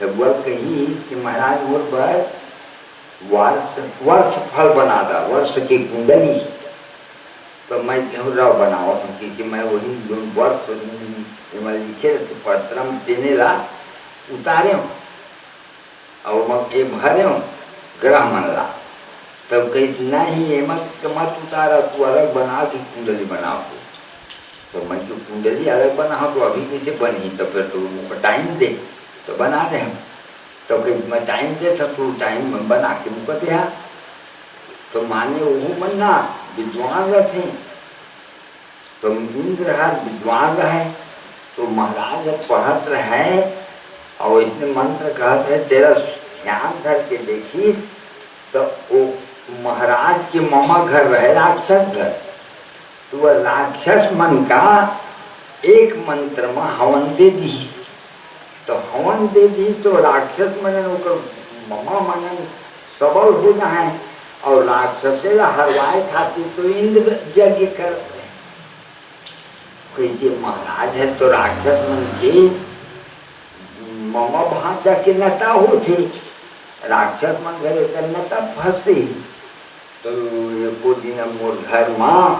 तो वह कही कि महाराज मोर पर वर्ष फल बना दा, वर्ष की कुंडली। तो मैं क्यों रह बनाओ कि मैं वही जो वर्ष लिखे परतरम देने ला उतारे हूँ और मैं ये भरे हूँ ग्रह मन ला। तब कही नहीं ये मत उतारा, तू अलग बना की कुंडली बनाओ। तो मैं जो कुंडली अलग बनाऊँ तो अभी कैसे बनी, तो फिर तो टाइम दे तो बना दे हम। तो कहीं मैं टाइम दे तो तू टाइम में बना के मुझको दे। तो माने वो मन्ना विद्वान थे, तो इंद्र विद्वान रहे, तो महाराज पढ़त रहे और इसने मंत्र कहते है तेरा ध्यान धर के देखी। तो वो महाराज के मामा घर रहे राक्षस घर, तो वह राक्षस मन का एक मंत्र में हवन दे दी। तो हवन दे दी तो राक्षस मनन होकर मामा मनन सबल हो जाए और राक्षस से हरवाए खाती तो इंद्र यज्ञ कर कैसे महाराज है। तो राक्षस मन के मामा भाषा के नता हो थे, राक्षस मन घरे कर नता फंसे। तो एको दिन मोर घर में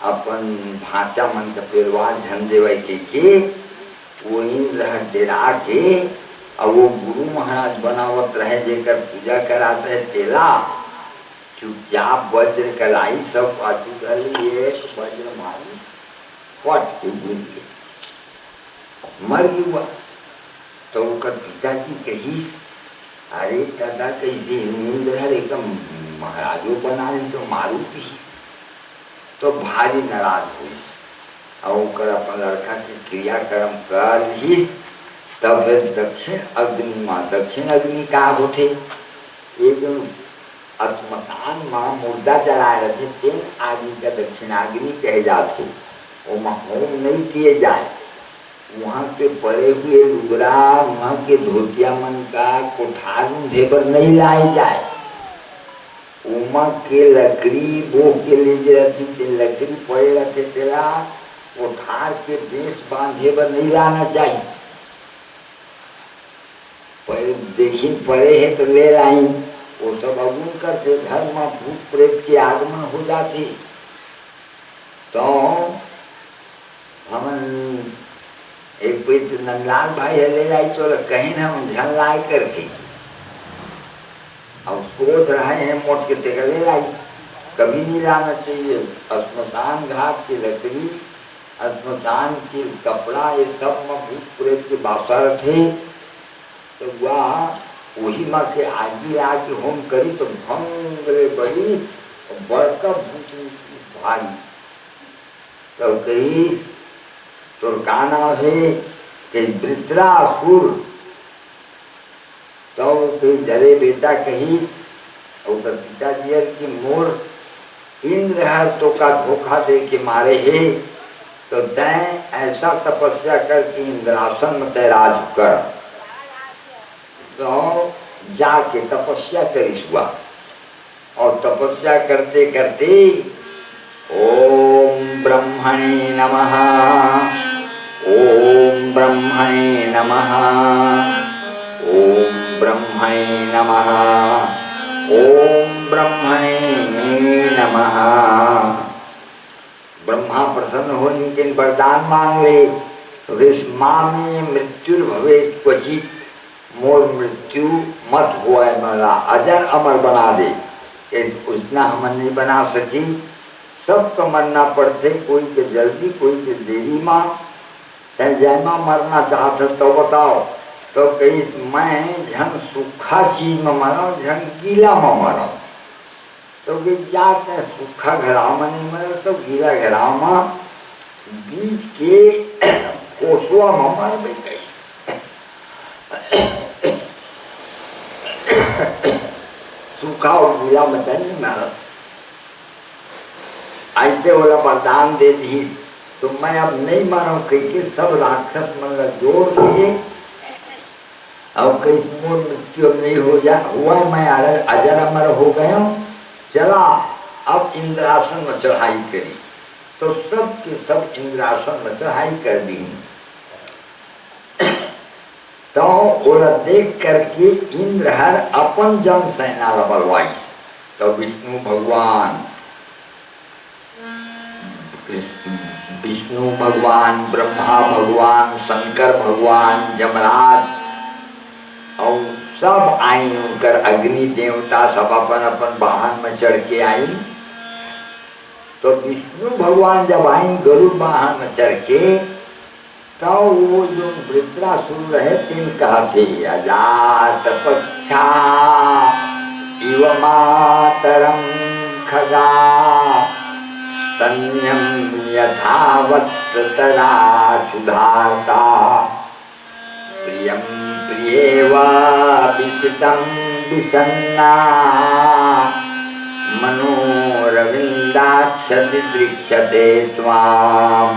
अपन भाचा मन का पेरवा झन देवे के वो इंद्र डेरा के और वो गुरु महाराज बनावत रहे जेकर पूजा कराते है तेला। चुपचाप वज्र कलाई सब पाछू धरी, एक वज्र मारी पट के गिर मर गया। तो उनकर पिताजी कही अरे दादा कैसे इंद्र है एकदम महाराजो बना ली तो मारू की। तो भारी नाराज हुई और कर अपन लड़का के क्रियाक्रम कर ही। तब फिर दक्षिण अग्नि माँ, दक्षिण अग्नि का होते एक श्मशान माँ मुर्दा जलाए रहे तेन आदि का दक्षिणाग्नि कहे जाते। वो होम नहीं किए जाए, वहाँ के पड़े हुए रुद्रा वहाँ के धोतिया मन का कोठार ढेबर नहीं लाए जाए। उमा के लकड़ी बो के ले रहती थे, लकड़ी पड़े रहते तेरा कोठार के बेस बांधे पर नहीं लाना चाहिए। पहले देखी पड़े है तो ले लाई, वो सब अगुन करते घर में भूत प्रेत के आगमन हो जाती। तो हम एक पेट नंदलाल भाई है ले लाई तो कहीं ना हम झन लाई करके अब सोच रहे हैं मोट के तेकर ले लाई। कभी नहीं लाना चाहिए, श्मशान घाट की लकड़ी श्मशान की कपड़ा ये सब में भूत प्रेत के बासा रखे। तो वह वही माँ के आगे आके होम करी तो भंग रे बड़ी बड़का भूत भारी। तो कही तो का नाम है कि वृत्रासुर। तो कही जरे बेटा कही और पिताजी की मोर इंद्र हर तो का धोखा दे के मारे है, तो तैं ऐसा तपस्या कर कि इंद्रासन में तैराज कर। तो जाके तपस्या करी हुआ और तपस्या करते करते ओम ब्रह्मणे नमः, ओम ब्रह्मणे नमः, ओम ब्रह्मणे नमः, ओम ब्रह्मणे नमः। ब्रह्मा प्रसन्न हो इनके वरदान मांग ले। तो इस माँ में मृत्यु भवे क्वचित, मोर मृत्यु मत हुआ मला अजर अमर बना दे। उतना हम नहीं बना सकी, सबको मरना पड़ते, कोई के जल्दी कोई के देरी माँ। जय माँ मरना चाहते तो बताओ। तो कहीं मैं झन सूखा चीज में मरा झन गीला में मरा। तो वे जाते सूखा घराव में नहीं मरा, तो गीला घराव में बीच के कोसवा में मर भी गई। सूखा और गीला में तो नहीं मरा। ऐसे वाला वरदान दे दी तो मैं अब नहीं मारा कहीं सब राक्षस मन जोड़ दिए और कहीं मोर मृत्यु अब नहीं हो जा हुआ, मैं अजर अमर हो गया हूँ। चला अब इंद्रासन में चढ़ाई करी। तो सब के सब इंद्रासन में चढ़ाई कर दी। तो ओला देख करके इंद्र हर अपन जन सेना बलवाई। तो विष्णु भगवान, ब्रह्मा भगवान, शंकर भगवान, जमराज और सब आई उनकर, अग्नि देवता सब अपन अपन वाहन में चढ़ के आई। तो विष्णु भगवान जब आई गरुड़ वाहन में चढ़ के, तो वो जो वृत्रासुर रहे तीन कहते अजात पक्षा इव मातरम खगा स्तन्यम यथा वत्सतरा सुधाता प्रियम प्रियेवा विसितम विसन्ना मनोरविंदाक्ष दृक्षते त्वाम।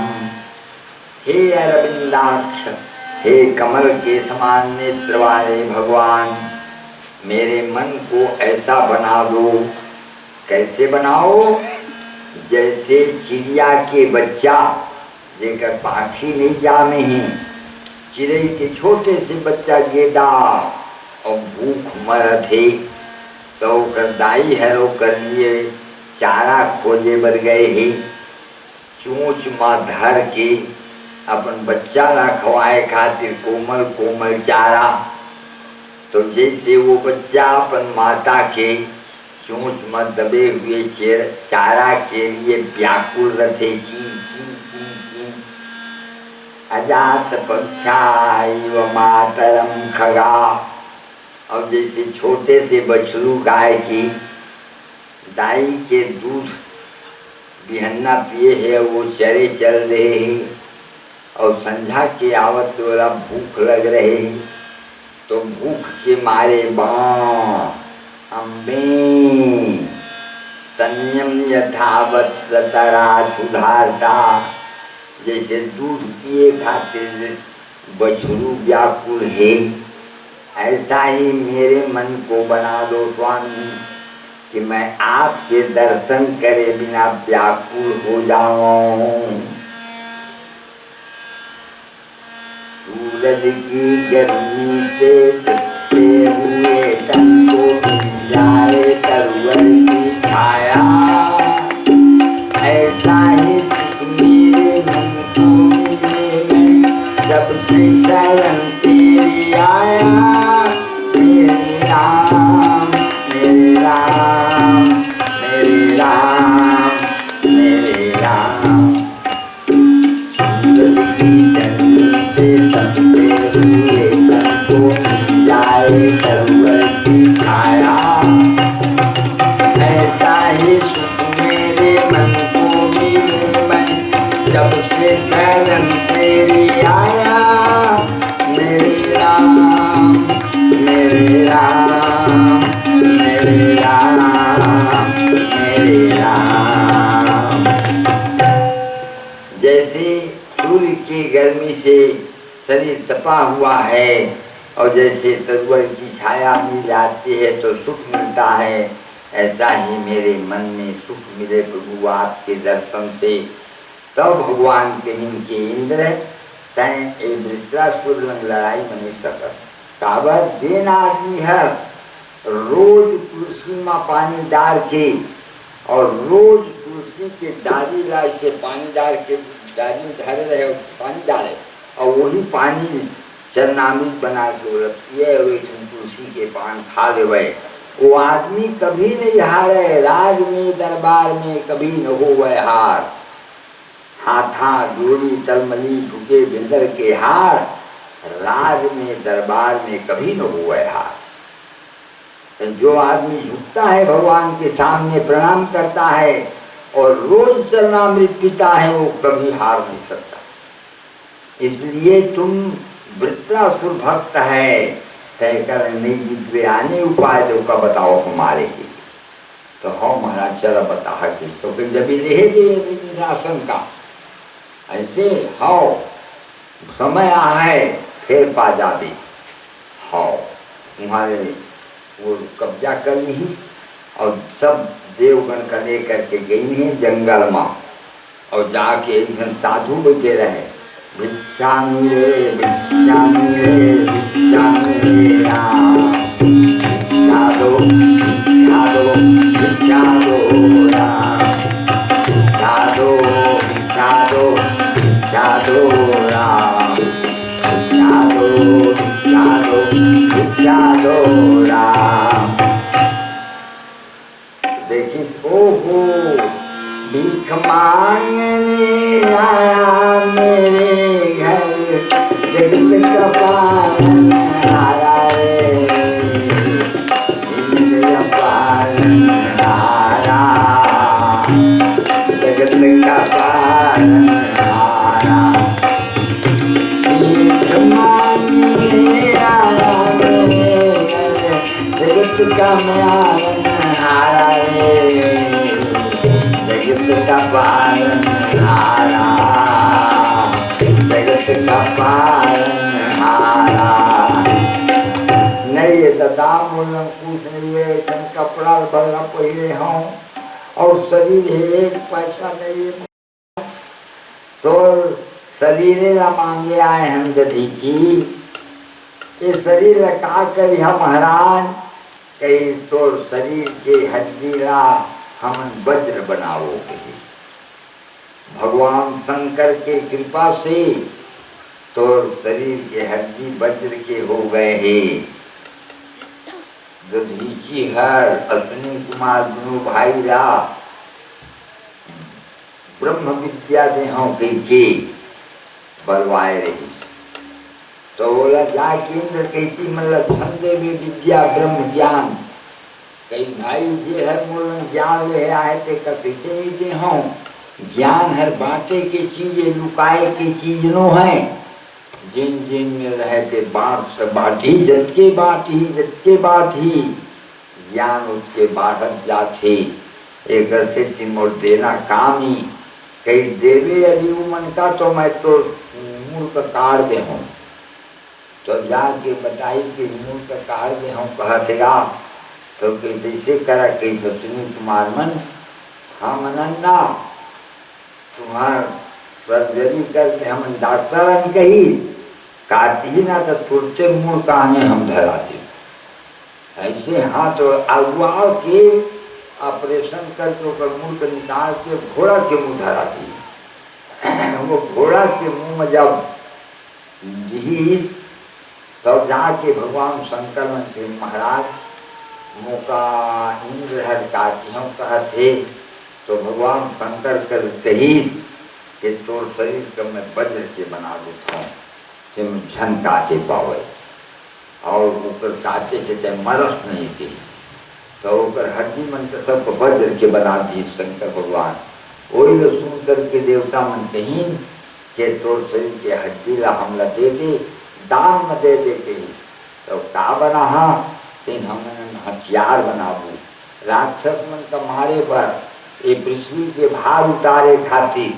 हे अरविंदाक्ष, हे कमल के समान नेत्र वाले भगवान, मेरे मन को ऐसा बना दो। कैसे बनाओ? जैसे चिड़िया के बच्चा जेकर पाखी नहीं जामे ही, चिड़ै के छोटे से बच्चा गेदा और भूख मर थे, तो कर दाई हरो कर लिए चारा खोजे बर गए ही, चोंच माँ धर के अपन बच्चा ना खवाए खातिर कोमल कोमल चारा। तो जैसे वो बच्चा अपन माता के चोंच में दबे हुए चारा के लिए व्याकुल रथे, चीं चीं चीं चीं। अजात पक्षाइव मातरम खगा। अब जैसे छोटे से बछड़ू गाय की दाई के दूध बिहन्ना पिए है, वो चरे चल रहे हैं और संध्या के आवत वाला भूख लग रहे हैं, तो भूख के मारे अम्बे संयम यथावत सतरा सुधारता। जैसे दूध पिए खातिर बछड़ू व्याकुल है, ऐसा ही मेरे मन को बना दो स्वामी कि मैं आपके दर्शन करे बिना व्याकुल हो जाऊं। सूरज की गर्मी से चिपके हुए तन को मिल जाए तरवर की छाया, ऐसा ही मेरे मन को मिले मैं जब से शरण तेरी आया। मेरे राम मेरे राम मेरे राम मेरे राम। सूरज की गर्मी से तपते हुए तन को मिल जाए तरवर की छाया, ऐसा ही सुख मेरे मन को मिले मैं जब से शरण तेरी आया। मेरे राम मेरे राम मेरे राम मेरे राम। जैसे सूर्य की गर्मी से शरीर तपा हुआ है और जैसे तरवर की छाया मिल जाती है तो सुख मिलता है, ऐसा ही मेरे मन में सुख मिले प्रभु आपके दर्शन से। तब भगवान कहिन के इंद्र तय ए वृत्रासुर लड़ाई मनी सकत। काबर जेन आदमी हर रोज तुलसी में पानी डाल के और रोज तुलसी के डाली लाई से पानी डाल के डाली में धरे रहे पानी डाले और वही पानी चरनामृत बना के पिए और तुलसी के पान खा ले, वो आदमी कभी नहीं हारे। राज में दरबार में कभी न हो वह हार। हाथा जोड़ी तलमली झुके बिंदर के हार, राज में दरबार में कभी न हो वह हार। जो आदमी झुकता है भगवान के सामने प्रणाम करता है और रोज चरणामृत पीता है, वो कभी हार नहीं सकता। इसलिए तुम वृत्रासुर भक्त है तय कर नहीं जीतवे आने उपाय जो का बताओ हमारे लिए। तो हाँ महाराज चलो बता कि तो जब रहेगे राशन का ऐसे हाँ समय आ है फिर पा जाबे। हाँ तुम्हारे वो कब्जा कर ली और सब देवगण का लेकर के गई है जंगल में और जाके एक साधु बैठे रहे भिक्षामि रे भिक्षामि रे भिक्षामि रे राम भिक्षा दो भिक्षा दो भिक्षा दो राम भिक्षा दो भिक्षा दो भिक्षा दो राम भिक्षा दो भिक्षा दो भिक्षा दो राम। देखिए ओहो भीख मांगने आया मेरे घर जगत का पालनहारा रे जगत का पालनहारा जगत का पालनहारा भीख मांगने आया मेरे घर जगत का पालनहारा रे जगत का पालनहारा जगत का पालनहारा। नहीं दादा मूलम कुछ नहीं है, कपड़ा भरना पहले हूँ और शरीर है एक पैसा नहीं है तो शरीर न मांगे आए हम दधीची ये शरीर का कर महाराज कहीं तो शरीर के हड्डीला हम वज्र बनाओगे। भगवान शंकर के कृपा से तो शरीर के हड्डी वज्र के हो गए हैं। दधीची हर अश्विनी कुमार दोनों भाई रा ब्रह्म विद्या देहों के बलवाए रही तो बोला जाके इंद्र कहती मतलब धंधे में विद्या ब्रह्म ज्ञान कई भाई जे हर मूल ज्ञान ले आए थे कैसे नहीं दे हों ज्ञान हर बांटे की चीज लुकाए की चीज नो है जिन जिन में रहते बांट से बांटी जत के बांटी ज्ञान उसके बाढ़त जाते एक से तिमोर देना काम ही कई देवे यदि मन का तो मैं तो मूर्ख काट दे हूँ तो जाके बताई कि मूर्ख काट दे हूँ कहा थे तो कैसे करा कही सचनी तुम्हार मन हम नन्ना तुम्हार सर्जरी करके हम डॉक्टर कही काटी ही ना तो तुरते मुड़ कहने हम धराते ऐसे हाँ तो अगुआ के ऑपरेशन करके ओकर मुड़ के निकाल के घोड़ा के मुँह धराती वो घोड़ा के मुँह में जब दी तब जाके भगवान शंकर के महाराज मौका इंद्र हर काटियों कहा थे तो भगवान शंकर कर कही कि तोर शरीर का मैं वज्र के बना देता हूँ तुम झन काटे पावे और ऊपर काटे के चाहे मरस नहीं थी तो ऊपर हड्डी मन के सब वज्र के बना दी शंकर भगवान वही तो सुन करके देवता मन कहीं के तोर शरीर के हड्डी ला हमला दे दे दान में दे दे कही तो का बना तीन हम हथियार बनाबू राक्षस मन का मारे पर ये पृथ्वी के भार उतारे खातिर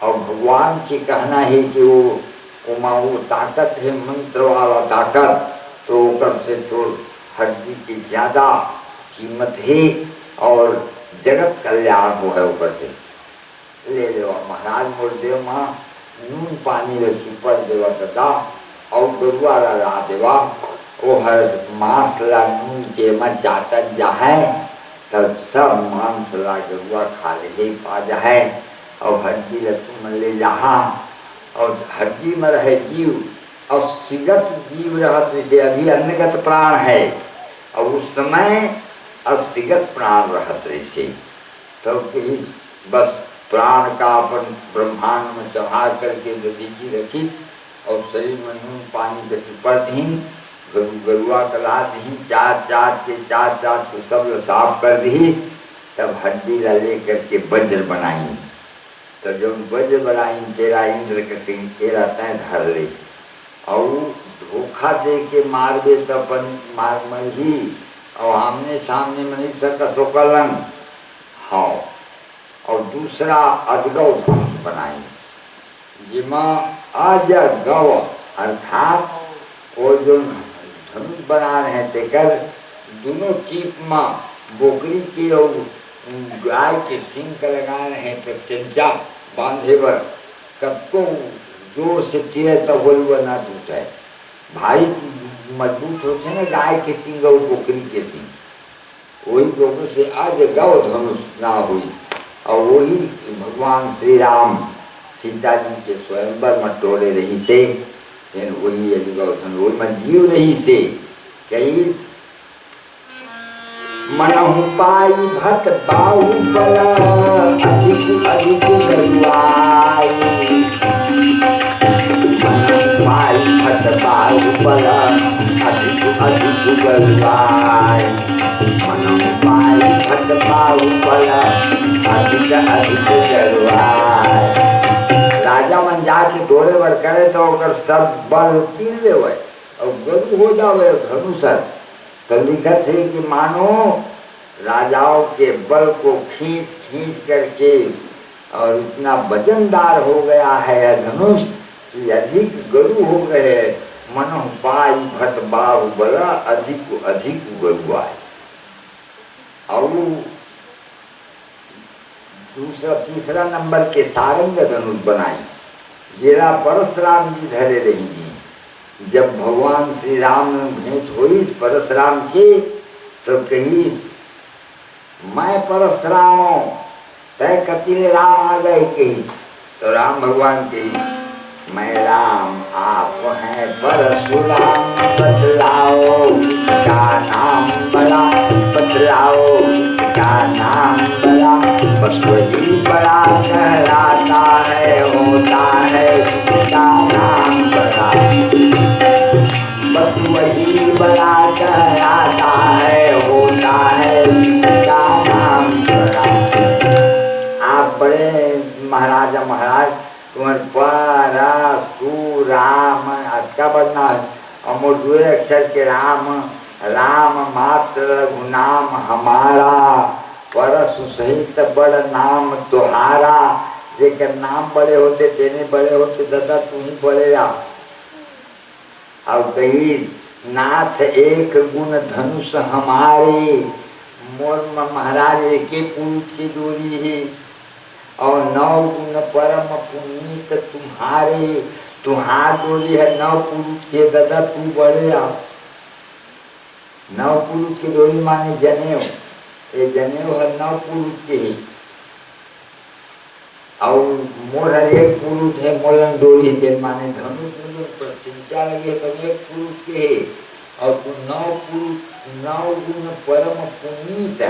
और भगवान के कहना है कि वो ताकत है मंत्र वाला ताकत तो ऊपर से तो हड्डी की ज़्यादा कीमत है और जगत कल्याण हो है ऊपर से ले देवा महाराज मोर देव माँ नून पानी रे सुपर देवा तथा और गरुआ ला देवा वो हर मांस ला नून के में चाटत जाए तब सब मांस ला गरुआ खा ले पा जाए और हड्डी ला तुम ले जहा और हड्डी में रहे जीव और सिगत जीव रहत थे अभी अन्नगत प्राण है और उस समय अस्थिगत प्राण रहत रहे तो बस प्राण का अपन ब्रह्मांड में चढ़ा करके दधीची रखी और शरीर में नून पानी के सुपर दी गरुआ कला दी चार के सब साफ कर दी तब हड्डी ला ले करके वज्र बनाई तो जो वज्र बनाई तेरा इंद्र के तेरा तय धर ले और धोखा दे के मार दे तो अपन मार मर ही और आमने सामने में नहीं सका सोकलन हाँ और दूसरा अजगव धनुष बनाई जिमा अज गव अर्थात वो जो धनुष बना रहे थे कर दोनों टीप में बोकरी के और गाय के सिंह का लगा रहे तो चंचा बांधे पर कब को जोर से तीरे तब बोलुआ ना टूटे। भाई मजबूत होते ना गाय के सिंग और बकरी के सिंग, वही दोनों से आज गौ धनुष ना हुई। और वही भगवान श्री राम सीता जी के स्वयंवर में टोले रही से, फिर वही गौ धनुष वही में जीव रही से कही मनहु पाई भट बाहुबल अधिक अधिक बलवाई। मनहु पाई भट बाहुबल अधिक अधिक बलवाई। मनहु पाई भट बाहुबल अधिक अधिक बलवाई। राजा मन जाके डोले बर करे तो ओकर सब बल तीर लेवे और गरु हो जावे धनुष। तो लिखत है कि मानो राजाओं के बल को खींच खींच करके और इतना वजनदार हो गया है यह धनुष कि अधिक गरु हो गए। मनो पाई भट बाहुबल अधिक अधिक गरु आए। और दूसरा तीसरा नंबर के सारंग धनुष बनाई, जेरा परशुराम जी धरे रहेंगी। जब भगवान श्री राम भेंट हुई परशुराम के तो कही मैं परशुराम हूँ, तय कतिले राम आ गए। कही तो राम भगवान कही मैं राम आप हैं परशुराम, बतलाओ क्या नाम बड़ा, बतलाओ क्या नाम बड़ा। बस वही बड़ा कहलाता है, होता है क्या नाम बड़ा। बस वही बड़ा कहलाता है, होता है क्या नाम बड़ा। आप बड़े महाराजा महाराज तुम्हारे परशुराम क्या बनना है। अमोल दुए अक्षर के राम, राम मात्र रघुनाम हमारा। परशु सहित बड़ नाम तुहारा। जेकर नाम बड़े होते तेने बड़े होते, दादा तू ही बड़े आ। और कही नाथ एक गुण धनुष हमारे, मोर महाराज एक पुरुष की डोरी है। और 9 गुण परम पुनीत तुम्हारे, तुहार डोरी है 9 पुरुष के, दादा तू बड़े आ। 9 पुरुष की डोरी माने जनेऊ, ये जनेऊ है 9 पुरुष के ही। और मोर हर एक पुरुष है, मोलन डोरी के माने धनुष में जो चिंचा लगे तो एक पुरुष के है। और तू 9 पुरुष 9 गुण परम पुनीत,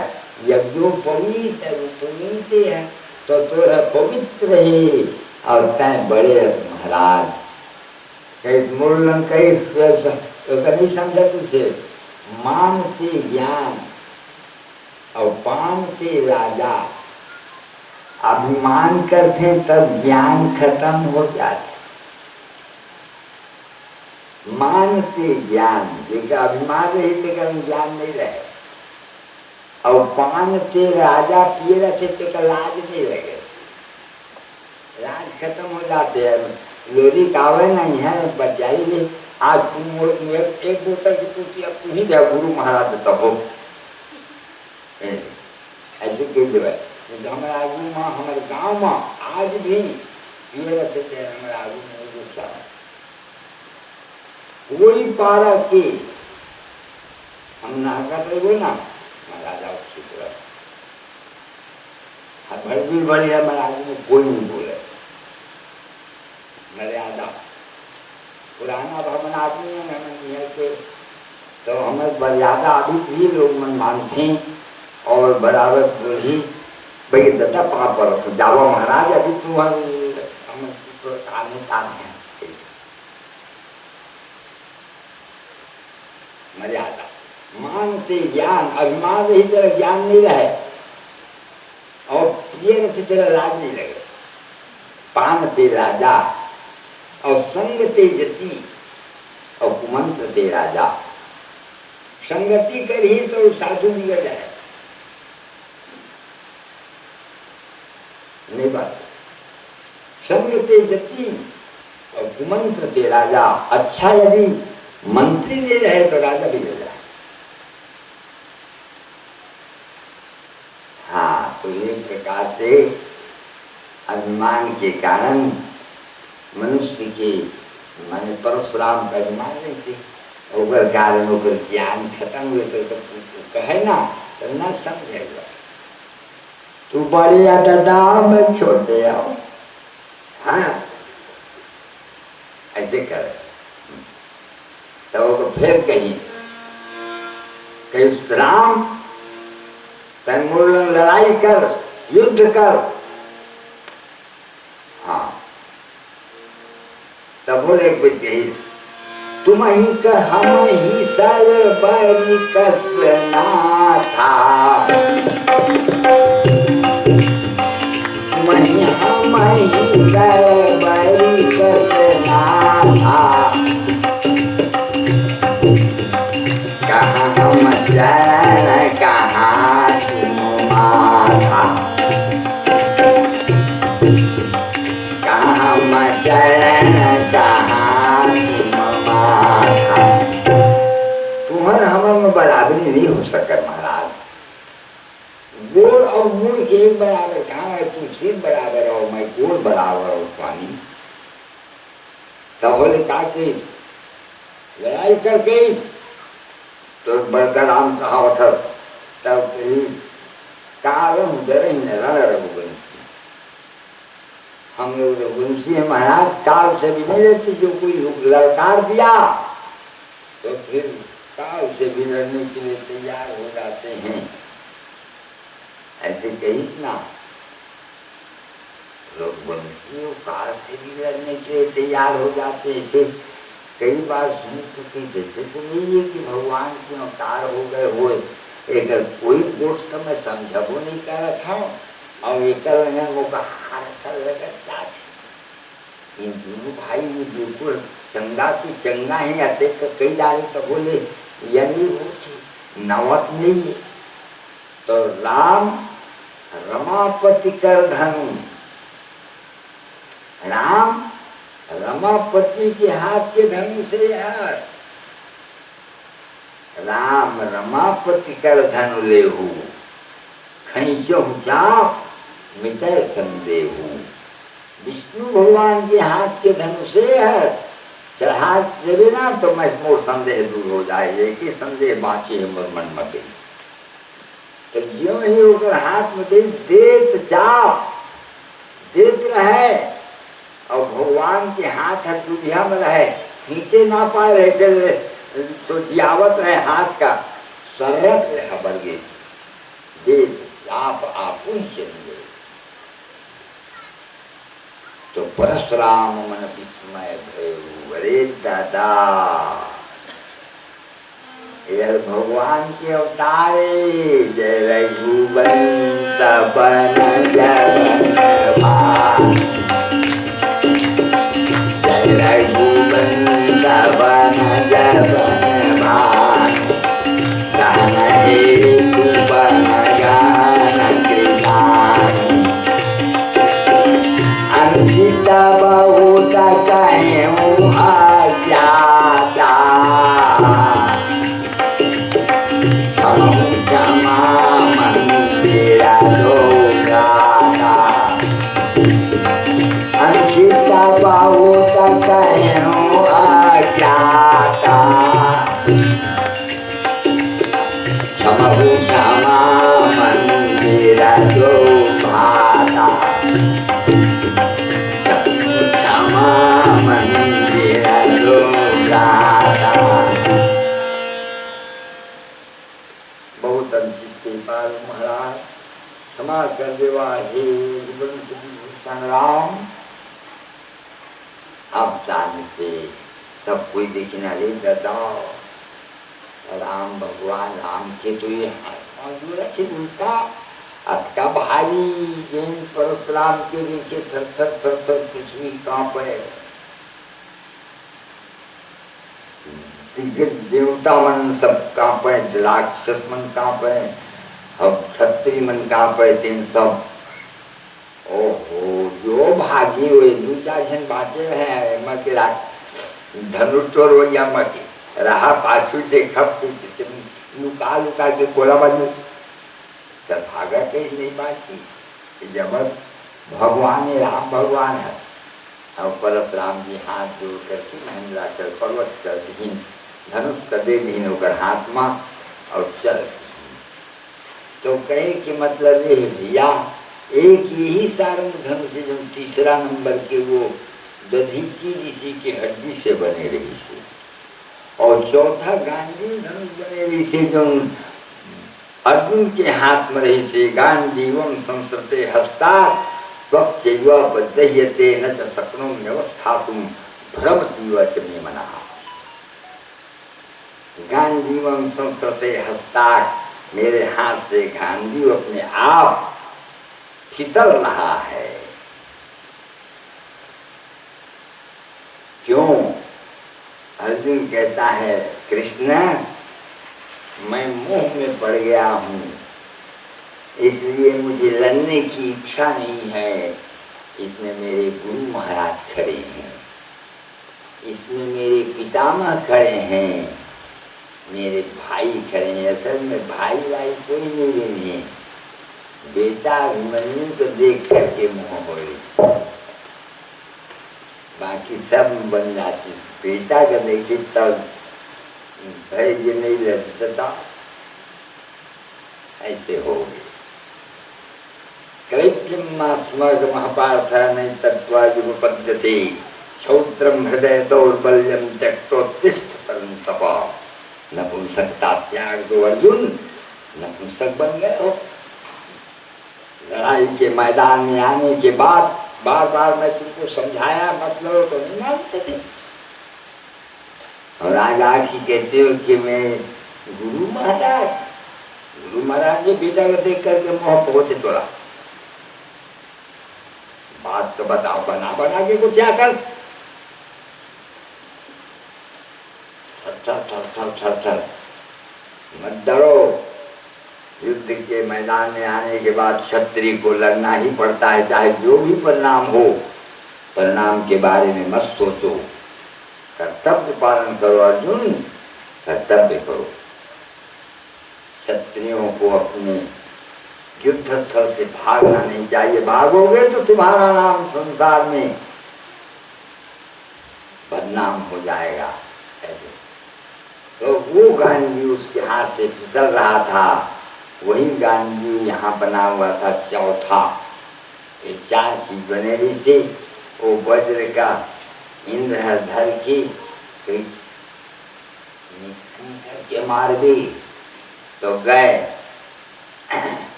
यज्ञो पवित्र वो पुनीत है तो तोरा पवित्र है। और तय बड़े महाराज कैस मोलन कैस नहीं समझा तुझे। मानते ज्ञान और पानते राजा, अभिमान करते तब ज्ञान खत्म हो जाते। मानते ज्ञान जेका अभिमान रही तेका ज्ञान नहीं रहे। और पानते राजा पिए रहते तेका लाज नहीं लगे, लाज खत्म हो जाते हैं। लोरी कावे नहीं है बचाई ले। आज तुम एक बोतल की पूछी अब तू ही जा गुरु महाराज तब हो ऐसे कह दे। हमारे आगू में हमारे गाँव में आज भी पिए रहते थे। हमारे आगू में दूसरा कोई पारा के हम नहाकर रहे ना महाराजा भर भी बड़ी है। हमारे आगू में कोई नहीं बोले, मर्यादा पुराना भवन आदमी है हमें के तो हमें मर्यादा अभी भी लोग मन मानते और बराबर ही भाई दादा पाँच पर जावा महाराज अभी तुम हमें तो आने ताने हैं। मर्यादा मानते ज्ञान, अभिमान ही तेरा ज्ञान नहीं रहे और प्रिय रहते तेरा लाज नहीं लगे। पानते राजा और संगते जति और कुमंत्र ते राजा। संगति कर ही तो साधु बिगड़ जाए नहीं बात। संगते जति और कुमंत्र ते राजा। अच्छा यदि मंत्री नहीं रहे तो राजा बिगड़ जाए। हाँ, तो एक प्रकार से अभिमान के कारण मनुष्य के माने परशुराम का मारने से ओकर कारण ओकर ज्ञान खत्म हुए तो कहे ना तो न समझेगा। तू बड़े दादा मैं छोटे आओ, हाँ ऐसे करे तो फिर कही राम तैमूल लड़ाई कर, युद्ध कर। हाँ तब बोले यही तुम ही का हम ही सर बरी करना था, तुम ही हम ही सर बरी करना था। कहाँ हम चरण कहाँ माथा, कहाँ हम चरण कहाँ माथा। तुम्हारे हमर में बराबरी नहीं हो सके महाराज। गोड़ और मुड़ के एक बराबर कहाँ है, तुम सिर बराबर हो मैं गोड़ बराबर हो स्वामी। तब बोले कहा कि लड़ाई कर गई तो बड़का राम कहावत है तब कही कारण डरे ही न रघुवंशी। हम लोग रघुवंशी है महाराज, काल से भी नहीं रहती। जो कोई ललकार दिया तो फिर काल से भी लड़ने के लिए तैयार हो जाते हैं। ऐसे कही ना रघुवंशी काल से भी लड़ने के लिए तैयार हो जाते हैं। कई बार सुन चुके जैसे सुनिए कि भगवान के अवतार हो गए हो। एक कोई गोष्ठ में समझबो नहीं कर था और एक वो हार सर लगता थे। इन दोनों भाई ये बिल्कुल चंगा की चंगा ही आते कई डाले तो बोले यानी वो नवत नहीं है। तो राम रमापति कर धनु, राम रमापति के हाथ के धनु से है। राम रमापति कर धनु लेहु, खींचो चाप मिटे संदेहु। विष्णु भगवान के हाथ के धनु से है, चढ़ा देवे ना तो मैं मोर संदेह दूर हो जाए। एक ही संदेह बाँचे है मोर मन मते। तो ज्यों ही होकर हाथ में दे देत चाप देत रहे और भगवान के हाथ दुधिया में रहे, खींचे ना पाए रहे चले तो जियावत रहे हाथ का सरत रहे बरगे देत आप ही चलिए। तो परशुराम मन विस्मय भयउ, अरे दादा यार भगवान के अवतारे। जय रघुवंश बन जवन भान, जय रघुवंश बन जवन भान। कहन हेतु बन गहन कृतान, अंकित बहुत कहूँ अज्ञाता। क्षमा मंदिर लोगाता, अंकित बहुत कहूँ अज्ञाता। क्षमा मंदिर लोगाता, क्षमा मंदिर लोगाता। बहुत अंकित के पाल महाराज क्षमा कर देवा हे भूषण राम। अब जाने से सब कोई देखना रे दादा राम भगवान राम के तो ये उल्टा अटका भारी जैन परशुराम के देखे थर थर थर थर पृथ्वी कांपे। देवता मन सब कांपे, राक्षस मन कांपे, अब क्षत्रिय मन कांपे। तीन सब ओहो जो भागी हुए दो चार जन बाचे हैं मके धनुष तोड़ हो या मके रहा पासु देखा लुका लुका के कोला बाजू सब भागा के नहीं बाकी। जब भगवान राम भगवान है और परशुराम जी हाथ जोड़ करके महेंद्राचल पर्वत कर दीन, धनुष कदे दीन होकर हाथ मां और चल। तो कहे कि मतलब ये है भैया, एक यही सारंग धनुष जो तीसरा नंबर के वो दधीची ऋषि की हड्डी से बने रही थी, और चौथा गांधी धनुष बने रही थी जो अर्जुन के हाथ में रही थी। गांधीवम संस्कृते हस्तात् त्वक्चैव बद्धह्यते न च शक्नोमि व्यवस्थातुं भ्रमतीव च मे मनः। गांधीवम संस्कृते हस्तात्, मेरे हाथ से गांधी अपने आप फिसल रहा है। क्यों? अर्जुन कहता है कृष्ण मैं मोह में पड़ गया हूँ, इसलिए मुझे लड़ने की इच्छा नहीं है। इसमें मेरे गुरु महाराज खड़े हैं, इसमें मेरे पितामह खड़े हैं, मेरे भाई खड़े हैं। असल में भाई भाई कोई नहीं है, बेटा अभिमन्यु को देख करके मोह हो रही, बाकी सब बन जाती। बेटा का देखी तब भाई ये नहीं लगता, ऐसे हो गए। क्रैप्यमास्मग महापार्थ नहीं तत्वायुपपद्यते क्षौत्रम हृदय दौर्बल्यम त्यक्तोत्तिष्ठ परंतप। नपुंसकता त्याग दो अर्जुन, नपुंसक बन गए हो। लड़ाई के मैदान में आने के बाद बार बार मैं तुमको समझाया मतलब तो नहीं मानते थे, और आज आखिर कहते हो कि मैं गुरु महाराज ने बेटा को देख करके मोह पहुंचे तोड़ा। बात तो बताओ, बना बना के कुछ क्या कर। थर थर थर थर थर मत डरो, युद्ध के मैदान में आने के बाद क्षत्रिय को लड़ना ही पड़ता है, चाहे जो भी परिणाम हो। परिणाम के बारे में मत सोचो, कर्तव्य पालन करो अर्जुन, कर्तव्य करो। क्षत्रियों को अपने युद्ध स्थल से भागना नहीं चाहिए, भागोगे तो तुम्हारा नाम संसार में बदनाम हो जाएगा। ऐसे तो वो गांधी उसके हाथ से फिसल रहा था, वही गांधी यहाँ बना हुआ था चौथा। ये चार चीज बने रही थी, वो वज्र का इंद्रधर की के मार भी तो गए।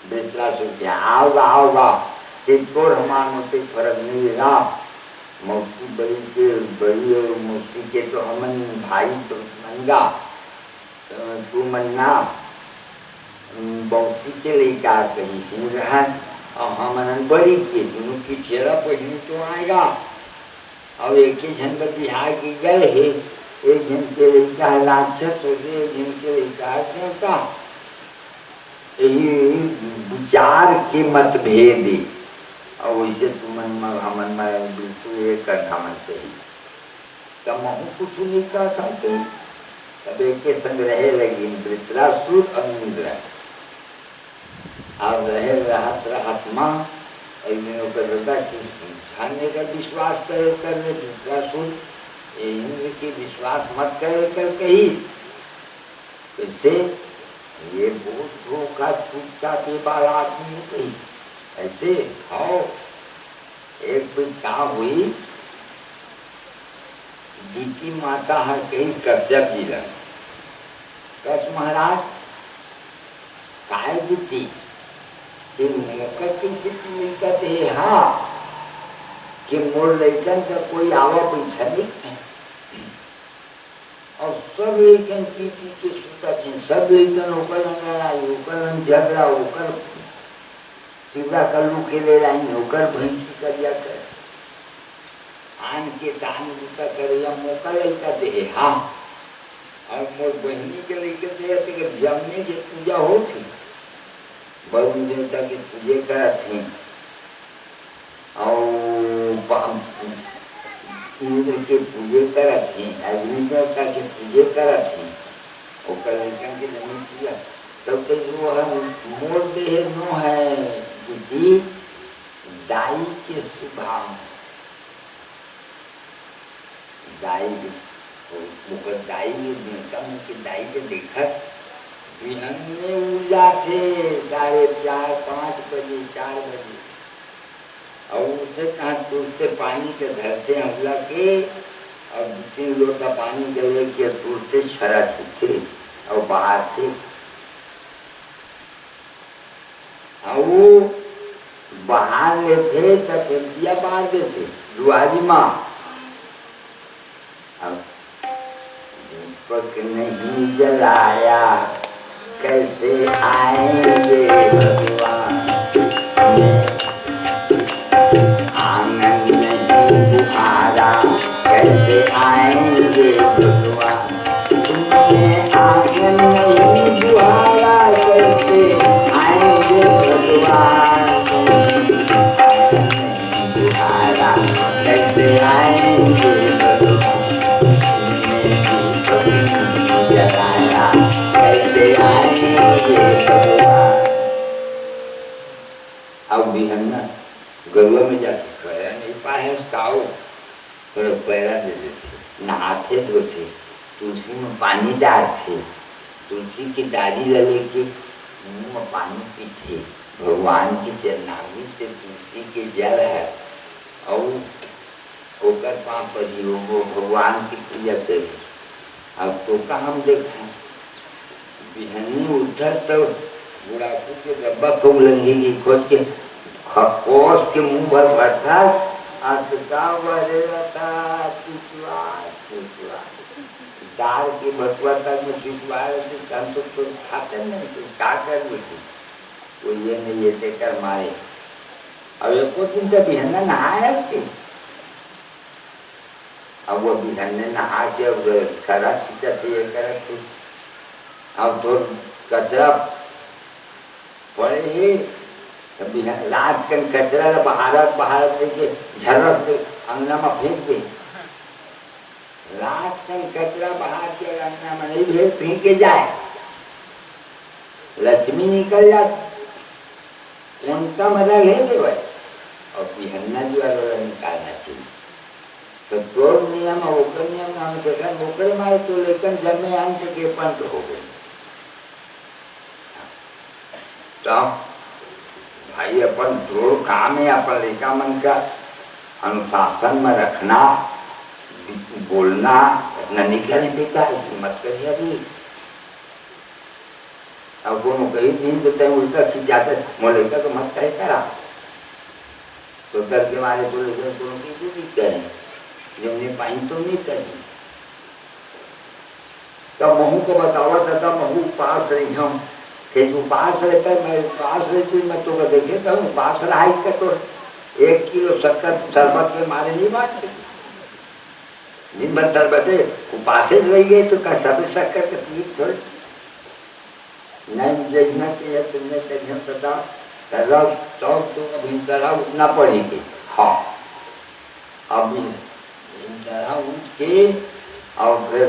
वृत्रासुर आओगा तिजकोर हमारे मुझे फर्क नहीं रहा, मौसी बड़ी के बड़ी और मौसी के तो हमन भाई तो मंगा, तो तू मन्ना मौसी के लिए का कहीं सिंह रहा, और हमन बड़ी के दोनों की चेहरा पहनी तो आएगा। और एक ही झन बिहार की गए है, एक जन के लड़का है राक्षस हो गए, एक जन के लड़का है देवता। यही विचार के मतभेद, और वैसे तुमन हमन में बिल्कुल ये करना मन सही। तब मैं कुछ नहीं कहता हूँ, तब एक संग रहे लगी वृत्रासुर और इंद्र, अब रहे रहत माँ कहता कि खाने का विश्वास करे कर वृत्रासुर, इंद्र की विश्वास मत करे कर कही। इससे ये बहुत धोखा छूटता बेबाल आदमी कही ऐसे। आओ एक दिन कहाँ हुई, दीति माता हर कहीं कर्जब जिला कस महाराज काय दीति कि मौका कैसे मिलता थे। हाँ कि मोर लैकन का कोई आवा बैठा नहीं, और सब लैकन पी के सुता थी, सब लैकन होकर लड़ाई होकर झगड़ा होकर चिवड़ा कल्लू खेले लाइन होकर भैंसी करिया कर आन के दान बूता करे या मौका लैका दे। हाँ और मोर बहनी के लैके दे जमने की पूजा हो थी, वरुण देवता की पूजे करत थी, और इंद्र के पूजे करत थी, अग्नि देवता के पूजे करत थी, ओकर लड़कन के जमीन पूजा। तब तो जो है मोर देह नो है कि दाई के स्वभाव दाई मुकर दाई बेटा मुझे दाई के देखा बिहन्ने उजा थे 4:30 5 बजे 4 बजे और उसे कहा तो उससे पानी के धरते हमला के और 2-3 लोटा पानी गले के तुरते छरा थे और बाहर थे और वो बाहर ले थे तब दिया बाहर दे थे दुआरी माँ अब दीपक नहीं जलाया कैसे आएंगे भगवान आंगन नहीं बुहारा कैसे आएंगे भगवान तुमने आंगन नहीं बुहारा कैसे आएंगे भगवान बुहारा कैसे आएंगे भगवान जलाया कैसे आएंगे भगवान। अब बिहन्ना गरुआ में जाते पैरा नहीं पाए काओ थोड़ा पैरा दे देते नहाते धोते तुलसी में पानी डालते तुलसी की डाली ले के मुँह में पानी पीते भगवान की चरनावी से तुलसी के जल है और होकर पाँव पजी वो भगवान की पूजा करी। अब तो का हम देखते हैं बिहन्नी उधर तो बुढ़ापू के डब्बा को उलंघेगी खोज के खपोस के मुंह भर भरता का बरेगा दाल के बटुआ तक में चुचवा रहे हम तो खाते नहीं तो क्या कर लेते वो ये नहीं ये देकर मारे। अब एक दिन तो बिहन्ना नहाया थे अब वो बिहन्ने नहा के अब सारा सीटा थे ये कर थे अब तो कचरा पड़े ही रात कन कचरा बहारत लेके झरस दे अंगना में फेंक दे रात कन कचरा बहार के अंगना में नहीं फेंक के जाए लक्ष्मी निकल जाती उनका मजा है दे भाई और बिहन्ना जो है निकालना चाहिए तो तोड़ नियम होकर नियम हम देखा होकर मारे तो लेकिन जब में अंत के पंत हो गए तो भाई अपन तोड़ काम है अपन लेखा मन का अनुशासन में रखना बोलना न निकले बेटा इसकी मत करिए अभी अब वो कही दिन तो तय उल्टा खिंचाता मोलेका तो मत कहे करा तो डर के मारे तो लेकर दोनों की जो भी करें जो नहीं पाई तो नहीं करें तब महू को बतावा था महू पास रही हम कि तू पास रहता है मैं पास रहती मैं तो देखे तो हूँ पास रहा ही तो 1 किलो शक्कर शरबत के मारे नहीं बात दिन भर शरबत है वो पास रही गई तो का सब शक्कर के पीठ थोड़े नहीं मुझे इतना किया तुमने टेंशन पता तरह तो अभी तरह उठना पड़ेगी। हाँ अभी तरह उठ के और फिर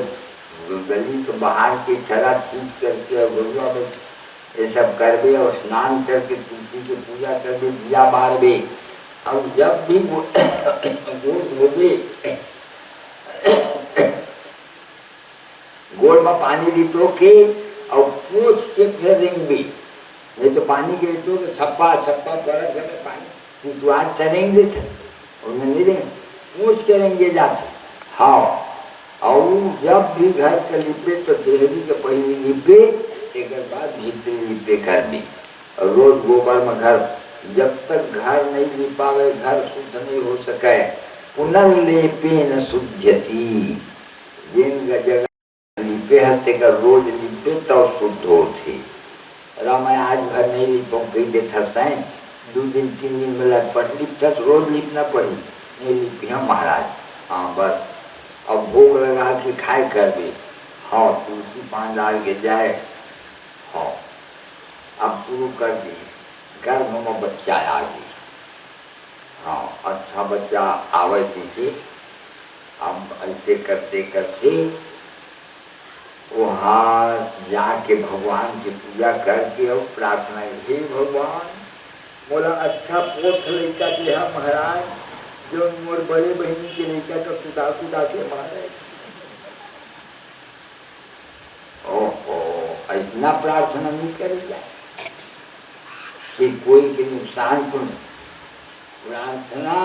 गली के बाहर के छरा छीट करके गुरुआ में ये सब करबे और स्नान करके तुलसी की पूजा करबे दिया बारबे और जब भी गोड़ धोबे गोड़ में पानी लिटो के और पूछ के फिर रेंगे नहीं तो पानी के लिटो तो छप्पा छप्पा बड़ा घर में पानी तो आज चलेंगे थे उन्हें नहीं देंगे पूछ के रेंगे जाते। हाँ और जब भी घर के लिपे तो देहरी के पहले लिपे एक बाद भीतरी लिपे घर भी और रोज गोबर में घर जब तक घर नहीं लिपावे घर शुद्ध नहीं हो सके पुनर्लेपे न शुद्धति जिन जगह लिपे हते का रोज लिपे तो शुद्ध होती राम आज घर नहीं लिपो कहीं देता है 2 दिन 3 दिन में लटपट लिपता रोज लिपना पड़ी नहीं लिपी हम महाराज। हाँ बस अब भोग लगा के खाए कर भी। हाँ तुलसी पान डाल के जाए। हाँ अब शुरू कर दी गर्भ में बच्चा आ गई। हाँ अच्छा बच्चा आवे थी अब ऐसे करते करते वहाँ जाके भगवान की पूजा करके और प्रार्थना हे भगवान बोला अच्छा पोथ लेकर दिया महाराज जो मोर बड़े बहनी के लेकर तो कुदा कुदा के मारे। ओहो, इतना प्रार्थना नहीं करी जाए कि कोई के नुकसान को प्रार्थना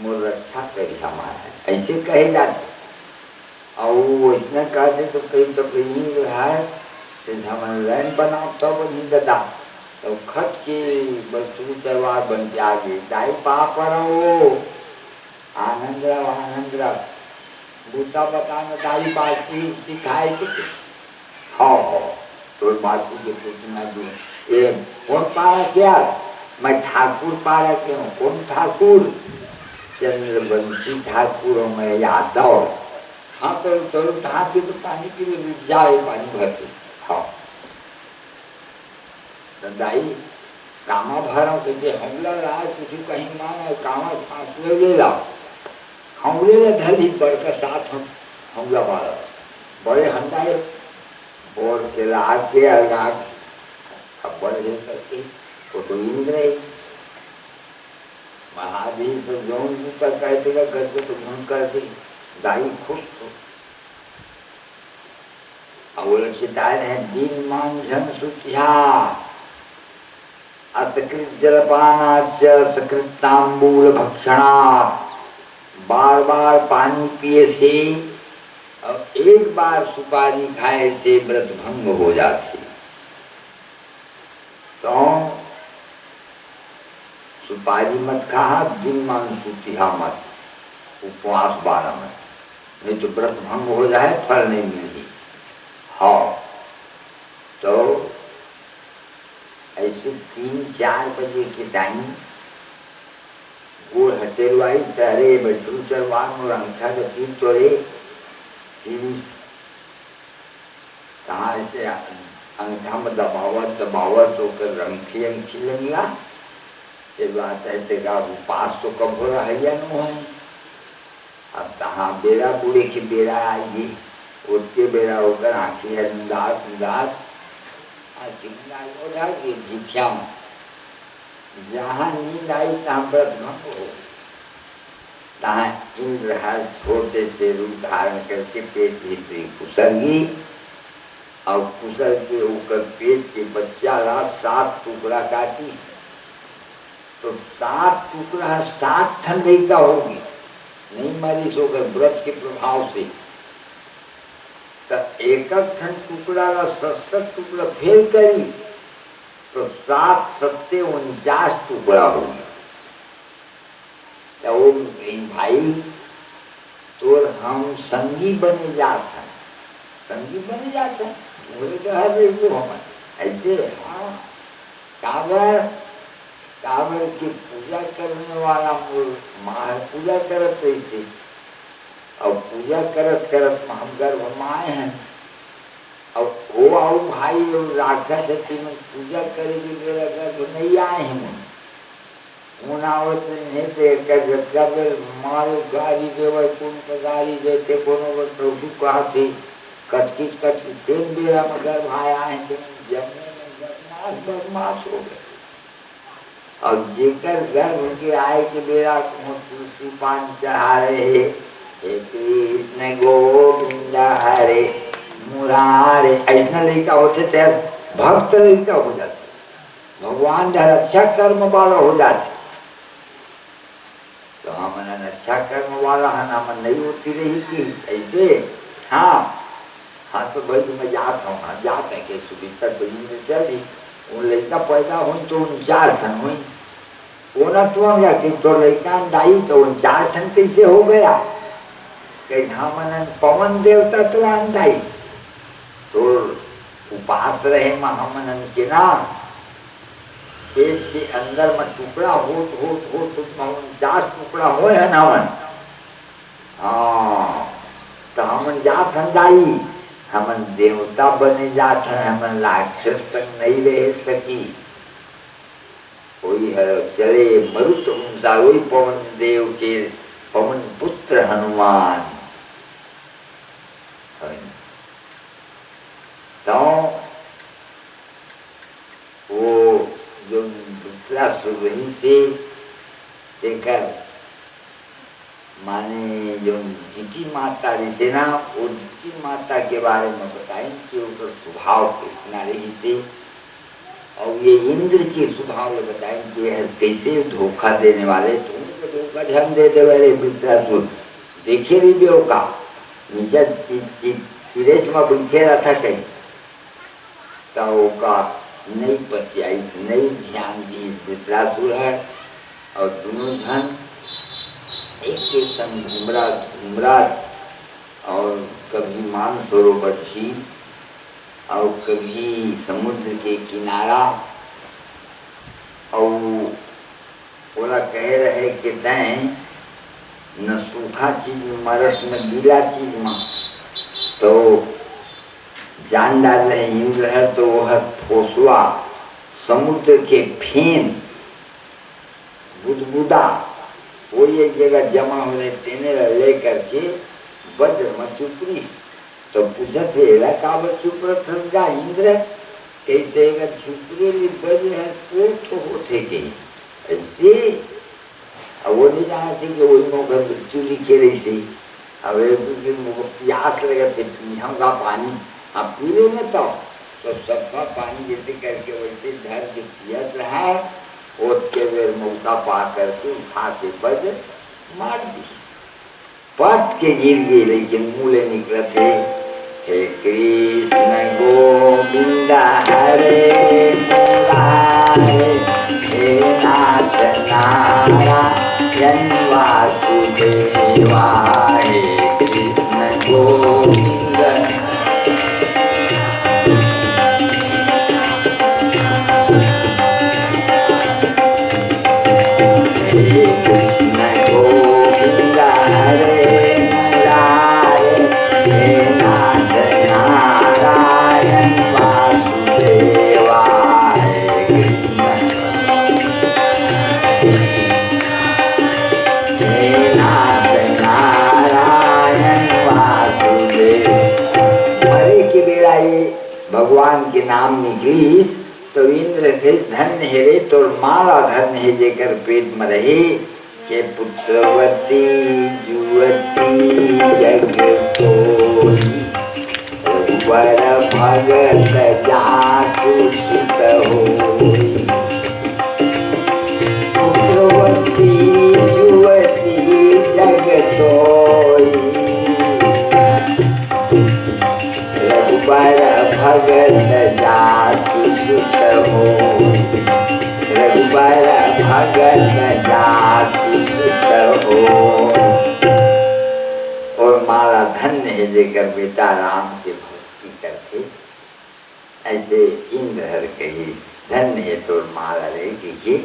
मोर रक्षा करी हमारा, ऐसे कहे जाते। और इतना कहते तो कहीं है हमन लाइन बनाओ तब नहीं दादा तो खट के बसु दरबार बन के आगे दाई पाप रहो आनंद बूता बताना दाई बासी सिखाए के हाँ तो बासी के पूछना दो ये कौन पारा क्या, मैं ठाकुर पारा के हूँ। कौन ठाकुर? चंद्रवंशी ठाकुर हूँ मैं, यादव। हाँ तो उठा के तो पानी पी ले जाए, पानी भर के हाँ तो दाई कामा भर के हमला रहा किसी कहीं मांगा कामा फांस ले लाओ हमले धली बड़का साथ हमला मारा बड़े हंडाए और के लाग के अलगा खबर ले करके वो तो इंद्र महादेव सब जौन जूता कहते का करके तो मन कर दी दाई खुश हो। और चिताए हैं दिन मान झन सुतिया असकृत जलपानाच सकृत तांबूल भक्षणा, बार बार पानी पिए से और एक बार सुपारी खाए से व्रत भंग हो जाती। तो सुपारी मत खा, दिन मान सुतिया मत, उपवास 12 में, नहीं तो व्रत भंग हो जाए, फल नहीं मिलेगी। हाँ तो ऐसे 3-4 बजे के टाइम गुड़ हटेलवाई तहरे बैठू चलवान और अंगठा के 3 तोड़े कहाँ ऐसे अंगठा में दबावत तो कर रंगठी लगला के बात है तेगा उपास तो कब हो रहा है या नहीं है। अब तहाँ बेरा बूढ़े की बेरा आएगी, उसके बेरा होकर आँखी है उदास भिक्षा में जहाँ नींद आई तहाँ व्रत भंग हो, तहाँ इंद्र हर छोटे से रूप धारण करके पेट भीतरी कुसरगी और कुसर के ऊपर पेट के बच्चा ला 7 टुकड़ा काटी तो 7 टुकड़ा 7 ठंडी का होगी, नहीं मरी सोकर व्रत के प्रभाव से तो एक टुकड़ा का 70 टुकड़ा फेल करी तो 7 7 49 टुकड़ा होगी। तो वो भाई तो हम संगी बने जाते हैं, संगी बने जाते हैं बोले तो हर रही तो हम ऐसे। हाँ काबर की पूजा करने वाला माहर पूजा करत ऐसे और पूजा करत करत हम गर्भ माए हैं और वो आओ भाई और राक्षस में पूजा करेगी मेरा गर्भ नहीं आए हैं मुनावत नहीं थे मारे गाड़ी देवे कौन का गाड़ी देते कोनो प्रभु कहा थी कटकिच तेन बेरा में गर्भ आया है जमने में बदमाश हो गए और जेकर गर्भ के आए के बेरा तुलसी पान चढ़ा रहे हे कृष्ण गोविंद हरे मुरारे ऐसा लड़का होते थे भक्त लड़का हो जाते, भगवान जब अच्छा कर्म वाला हो जाते तो हमने अच्छा कर्म वाला है ना मन नहीं होती रही कि ऐसे। हाँ तो भाई मैं जाता हूँ, हाँ जाते हैं कि सुविधा तो इनमें चली वो लड़का पैदा हुई तो 49 ठन हुई वो ना तुम जाके तो लड़का दाई तो 49 ठन कैसे हो गया कि हमन पवन देवता तो अंधाई तो उपास रहे हमन के ना पेट के अंदर में टुकड़ा हो 49 टुकड़ा हो है ना मन। हाँ तो हमन जात संदाई हमन देवता बने जात हैं, हमन राक्षस तक नहीं रह सकी कोई है चले मरुत वही पवन देव के पवन पुत्र हनुमान। तो वो जो दूसरा सुरही से देखकर माने जो जिकी माता रही ना, वो जिकी माता के बारे में बताएं कि उसका स्वभाव कितना रही थे, और ये इंद्र के स्वभाव में बताएं कि यह कैसे धोखा देने वाले। तुम तो धोखा ध्यान दे दे वाले विचार देखे रही भी होगा नीचे चिरेच में बैठे रहा था कहीं, तो का नहीं पतियाई, नहीं ध्यान दी वित्रासुर है, और दोनों धन एक के संग घुमरा और कभी मानसरोवर झील और कभी समुद्र के किनारा, और बोला कह रहे कि तैं न सूखा चीज मरस न गीला चीज में, तो जान डाल रहे इंद्र है, तो वह फोसुआ समुद्र के फेन बुदबुदा वो एक जगह जमा होने तेने ले करके वज्र में चुपरी, तो पूछत है काबर चुप रखा इंद्र, कहते चुपरे वज्र है तो होते के ऐसे। अब वो नहीं जाना थे कि वही मौका मृत्यु लिखे रही थी। अब प्यास लगे थे पीहूँगा पानी, अब पी ले न तो सबका पानी जैसे करके वैसे धर के पियत रहा, ओत के बेर मौका पा करके उठा के बज मार दी, पट के गिर गई, लेकिन मूले निकले थे। हे कृष्ण गोविंदा हरे मुरारे, हे नाथ नारायण वासुदेवा, हे कृष्ण गोविंदा भगवान के नाम निकली, तो इंद्र के धन्य है रे, तो माला धन्य है जेकर पेट में रही, के पुत्रवती जुवती जग सोई, वर भगत जासु सुत होई। पुत्रवती जुवती जग सोई, रघुबर भगत जासु सुत होई, रघुबर भगत जासु सुत होई। और माला धन्य है जेकर बेटा राम के भक्ति करके, ऐसे इंद्र कही धन्य है तो माला रहे। देखिए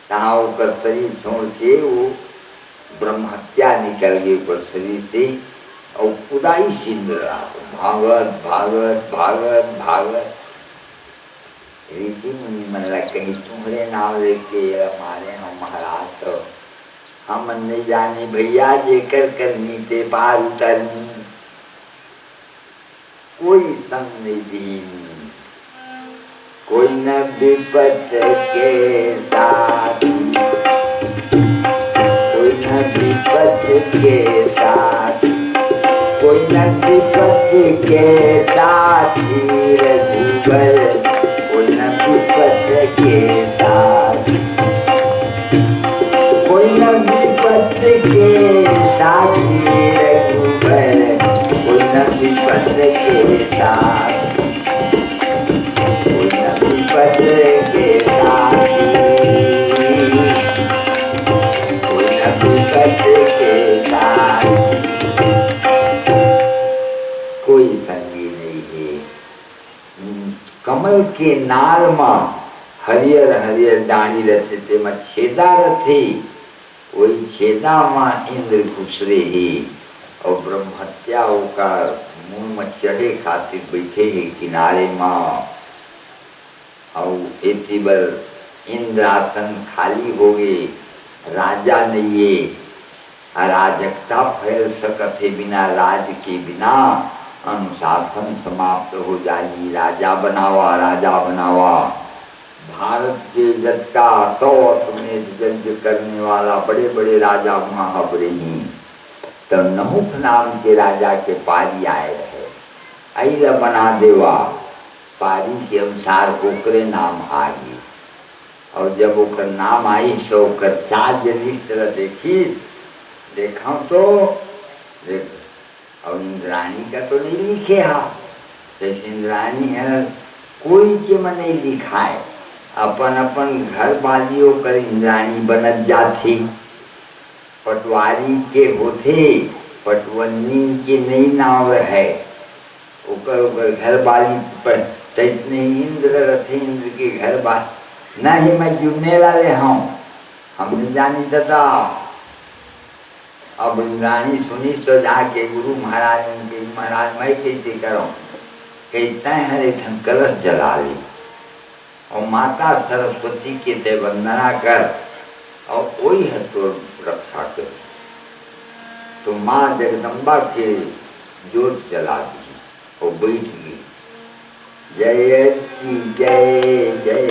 कहाँ ऊपर शरीर छोड़ के वो ब्रह्म हत्या निकल गई ऊपर शरीर से, और खुदाई सिंध रहा, भागवत भागवत भागवत भागवत। ऋषि मुनि मन लग कहीं तुम्हारे नाम लेके हमारे हम महाराज, तो हम नहीं जाने भैया जे कर करनी ते पार उतरनी, कोई संग नहीं दीनी, कोई न विपत के साथ, कोई न विपत के साथ, कोई न विपत के साथ, रघुबर कोई न विपत के साथ, कोई न विपत के साथ, रघुबर कोई न विपत के साथ, कोई न विपत के साथ, कोई न विपत के साथ, कोई संगी नहीं है। कमल के नाल में हरियर हरियर डाणी रहते थे, में छेदा रहते, वही छेदा में इंद्र घुसरे ही, और ब्रह्म हत्या का मुंह में चढ़े खातिर बैठे ही किनारे में, और एती बर इंद्र आसन खाली हो गए, राजा नहीं ये अराजकता फैल सकते बिना राज के, बिना अनुशासन समाप्त हो जाएगी। राजा बनावा, राजा बनावा। भारत के जट का 100 अश्वमेध यज्ञ करने वाला बड़े बड़े राजा वहाँ हबरे ही, तो नहुक नाम के राजा के पारी आए रहे, ऐला बना देवा पारी के अनुसार ओकरे नाम आ गई। और जब ओकर नाम आई तो ओकर चाल जिस तरह देखी, देखा तो देख, और इंद्राणी का तो नहीं लिखे हा, तो इंद्राणी है कोई के मन नहीं लिखाए, अपन अपन घर वाली ओकर इंद्राणी बनत जाती। पटवारी के होथे, पटवनी के नहीं नाव रहे, ओकर घर वाली पर तैसने इंद्र रथे, इंद्र के घर वाली नहीं। मैं जुड़ने वाले हूँ, हमने जानी दादा। अब इंद्राणी सुनी तो जाके गुरु महाराज उनके, महाराज मैं कैसे करूँ, कहते हैं थन कलश जला ली और माता सरस्वती के ते वंदना कर और वही है तो रक्षा कर। तो माँ जगदम्बा के जोत जला दी और बैठ गई। जय की जय जय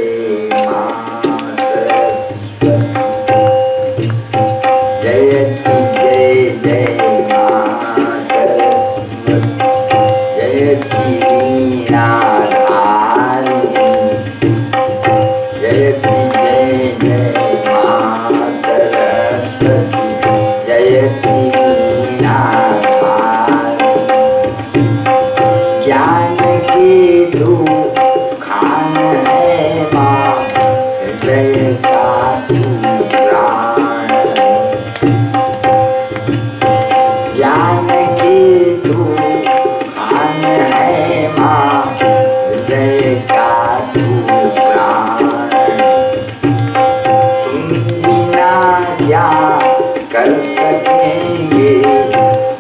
माँ सरस्वती, जय की जय जय माँ सरस्वती, जय की वीणा धारिणी, जय की जय जय माँ सरस्वती, जय की वीणा धारिणी। ज्ञान की दुखान है माँ, हृदय का तू प्राण है। ज्ञान की दुखान है माँ, हृदय का तू प्राण है। तुम बिना क्या कर सकेंगे,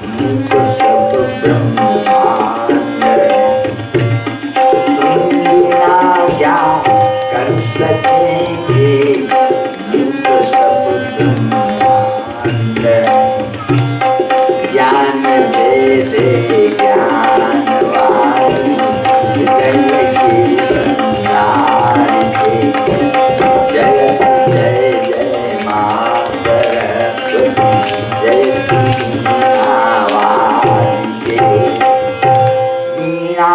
मुझको सब ब्रह्मांड है। तुम बिना क्या कर सकेंगे, मुझको सब ब्रह्मांड है। ज्ञान दे दे ज्ञानवान, जय की संसार के। जय जय जय माँ सरस्वती, जय की वीणावान के। वीणा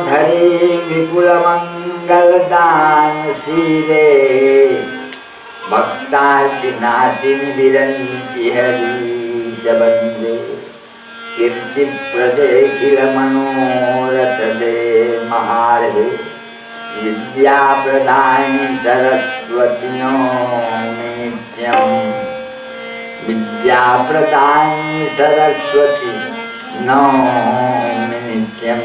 धरे विपुल मंगल दान सीरे, भक्तार्चिनाशिनि विरंचि हरीश बंदे। कीर्ति प्रदेखिल मनोरथ दे महारे, विद्या प्रदायिनी सरस्वती नौमि नित्यं। विद्या प्रदायिनी सरस्वती नौमि नित्यं।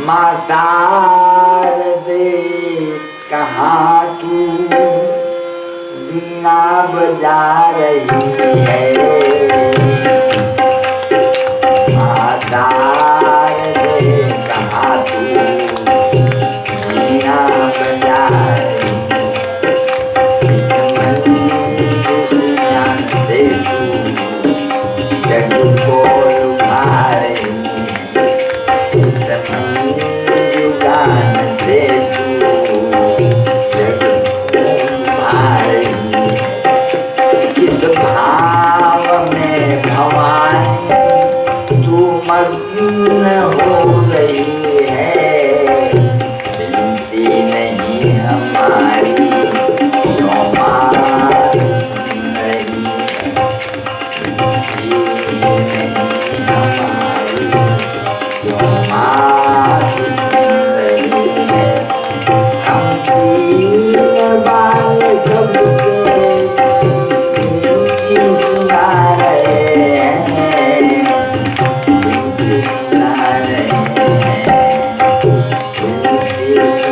माँ शारदे कहाँ तू वीणा बजा रही है, माँ शारदे कहाँ तू वीणा बजा रही है। तू जग को लुभा रही युगान से, तू जग भाई। किस भाव में भवानी तू मग्न हो गई है, बिनती नहीं हमारी क्यों मानी नहीं, बिनती नहीं हमारी क्यों मानी नहीं है। हम तीन बाल कब से सुना रहे हैं, सुना रहे हैं,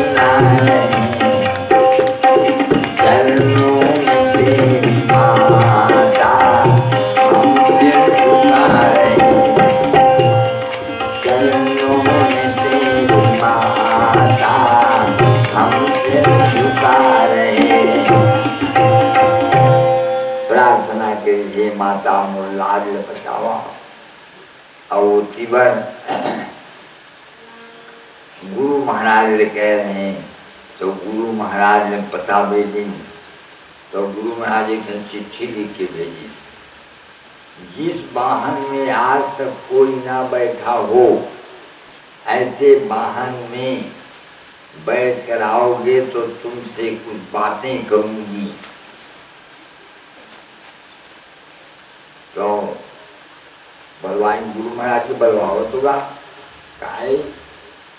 सुना रहे हैं। चरणों में तेरी माता हम झुका रहे हैं, चरणों में तेरी माता हम झुका रहे हैं। प्रार्थना के लिए माता मुलाज बचावा। और तिबर गुरु महाराज ने कह रहे हैं, तो गुरु महाराज ने पता भेजी, तो गुरु महाराज एक चिट्ठी लिख के भेजी। जिस वाहन में आज तक कोई ना बैठा हो, ऐसे वाहन में बैठ कर आओगे तो तुमसे कुछ बातें करूंगी। तो बलवान गुरु महाराज की बलवावत होगा काहे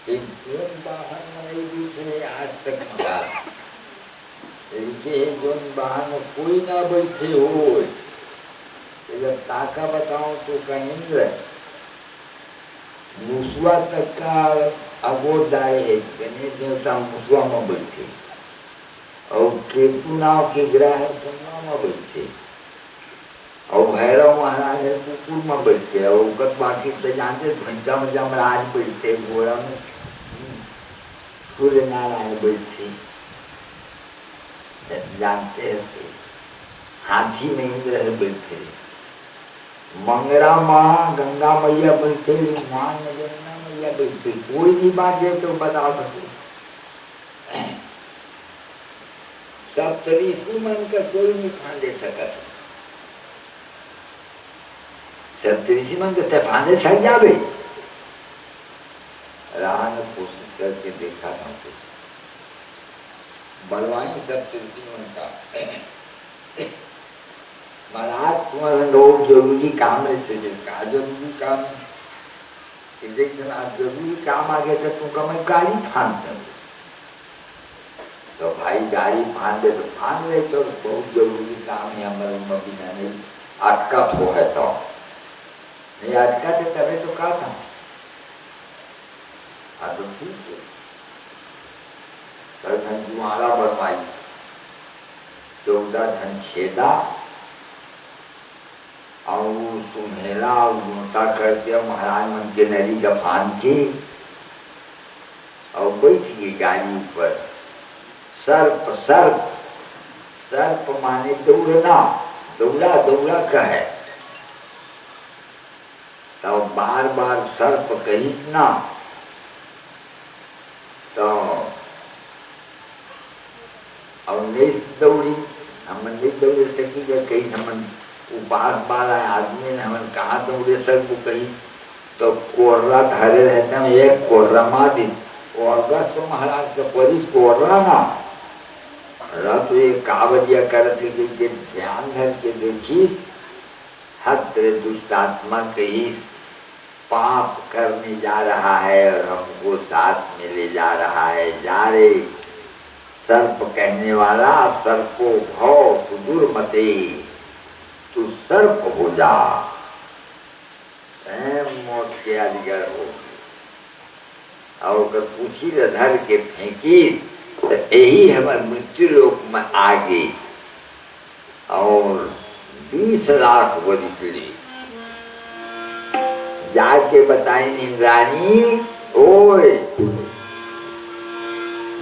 जोन वाहन में दूसरे आज तक जोन वाहन में कोई ना बैठे हो, जब ताका बताऊं तो कहेंगे मुसुआ तक का अगोदाय है, गणेश देवता मुसुआ में बैठे और केतु नाव के ग्रह है गंगा में बैठे और भैरव महाराज है कुकुर में बैठे और बाकी तो जानते घंटा में जमराज बैठे, घोड़ा में सूर्य नारायण बैठे जानते हैं, हाथी में इंद्र बैठे, मंगरा माँ गंगा मैया बैठे, मान में गंगा मैया बैठे, कोई भी बात है तो बता सके। सप्तऋषि मन का कोई नहीं फांदे सकता, सप्तऋषि मन के फांदे सक जावे। राह ने कोशिश करके देखा था कुछ बलवान सप्तऋषि मन का महाराज तुम्हारा लोग जरूरी काम है, कहा जरूरी काम जरूरी काम आ गया था तुमका मैं गाड़ी फांद दूँ। तो भाई गाड़ी फांद दे तो फांद रहे, तो बहुत जरूरी काम है हमारे बिना नहीं अटका तो है, तो नहीं अटका थे तभी तो कहा था। हाँ तो ठीक है, धन जुआरा बनवाई 14 धन छेदा और सुनहेला और गुंता करके महाराज मन के नरी का फान के और बैठ गई गाड़ी ऊपर। सर्प सर्प सर्प माने दौड़ना, दौड़ा दौड़ा कहे तो बार बार सर्प कहिस ना, तो और नहीं दौड़ी हम नहीं दौड़ सकी, कहीं हम उपास वाला आदमी ने हमें कहा दौड़े सकू कहीं, तो कोर्रा धरे रहते हैं, एक कोर्रा मार दी और अगस्त महाराज का परिस कोर्रा ना तो ये कावजिया करते कि ध्यान धर के देखी हत्र दुष्टात्मा कहीं पाप करने जा रहा है और हमको साथ में ले जा रहा है, जा रे सर्प कहने वाला, सर्पो भव सुदूर मते, तू सर्प हो जा, मौत के अधिकार हो। और अगर पूछी धर के फेंकी तो यही हमारे मृत्यु लोक में आ गई और 20 लाख वर्ष ली। जाके बताई इंद्राणी, ओए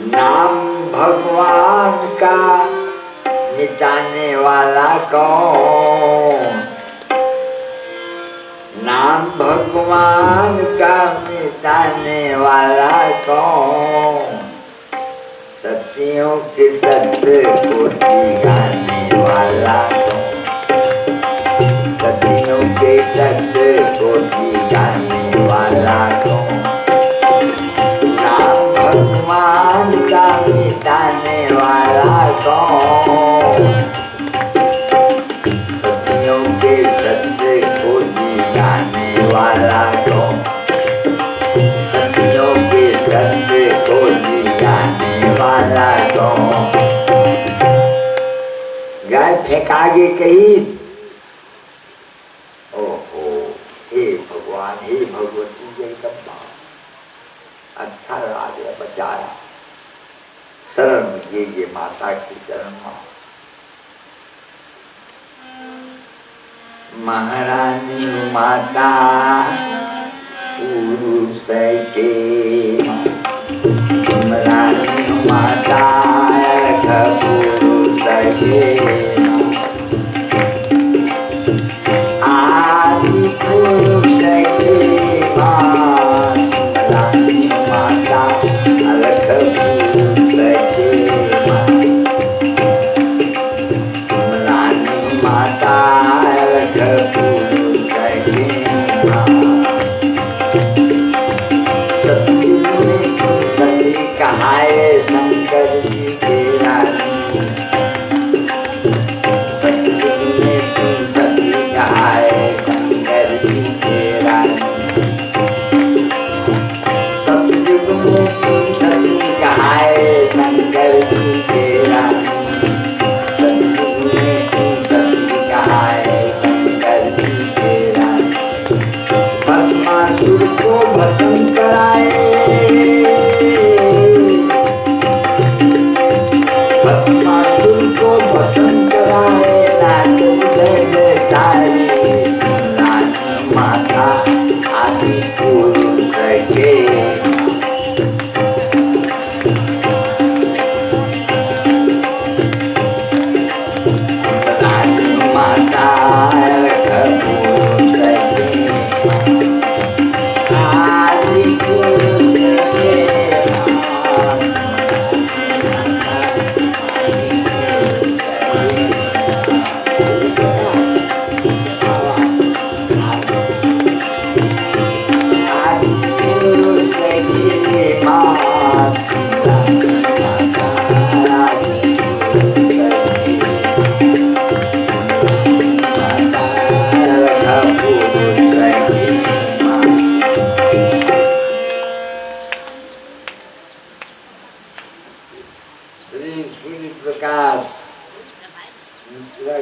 नाम भगवान का मिटाने वाला कौन, नाम भगवान का मिटाने वाला कौन, सत्यों के सत्य को दिखाने वाला कौन, सत्यों के सत्य को दिखाने वाला कौन, नाम भगवान का मिटाने वाला कौन, सत्यों के सत्य को दिखाने वाला कौन, सत्यों के सत्य को दिखाने वाला कौन। गाय फेंका गे कहीं, ओहो हे भगवान हे भगवती जय कब्बा, अच्छा राजा बचाया, शरण ये माता की शरण माँ। महारानी माता पुरुष के, महारानी माता पुरुष के, आदि पुरुष के महारानी माता अलख पुरुष के, महारानी माता अलख पुरुष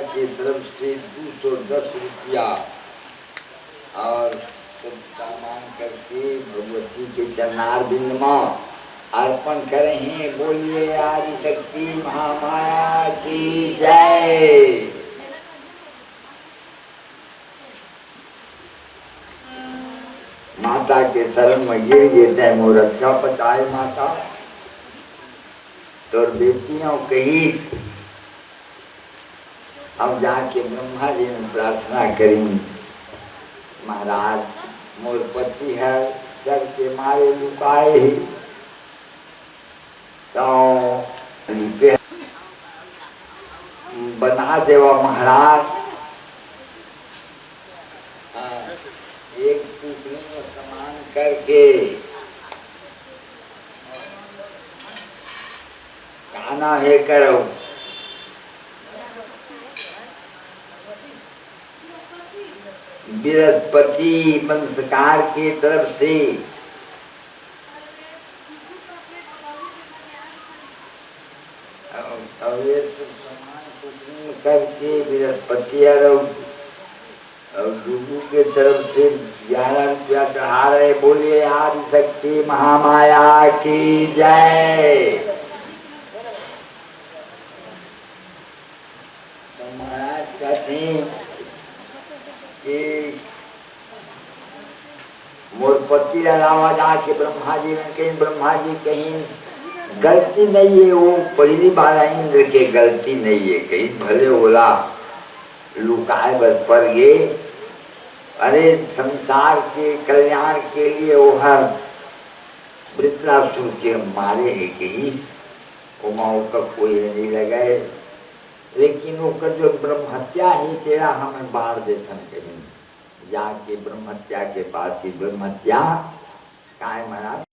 की तरफ से 210 रुपया और सब सामान करके भगवती के चरणार बिंद में अर्पण करें हैं। बोलिए आदि शक्ति महामाया की जय। माता के शरण में गिर गए मो रक्षा पचाए माता तो बेटियों कही। अब जाके ब्रह्मा जी ने प्रार्थना करी, महाराज मोर पति है डर के मारे लुकाए ही तो बना देवा महाराज। एक टुकड़ी में समान करके काना है करो। बृहस्पति वंशकार की तरफ से करके बृहस्पति और गुरु के तरफ से 11 रुपया चढ़ा रहे। बोलिए आदि शक्ति महामाया की जय। तो महाराज कहते हैं कि मोर पति अलावा जाके ब्रह्मा जी ने कहीं, ब्रह्मा जी कहीं गलती नहीं है, वो पहली बार इंद्र के गलती नहीं है, कहीं भले बोला लुकाए बर पड़ गए। अरे संसार के कल्याण के लिए वो हर वृत्रासुर के मारे है कहीं, उमाओं का कोई नहीं लगाए, लेकिन वो का जो ब्रह्म हत्या ही तेरा हमें बाढ़ देथन कहीं जाके ब्रह्म हत्या के पास ही ब्रह्म हत्या काय महाराज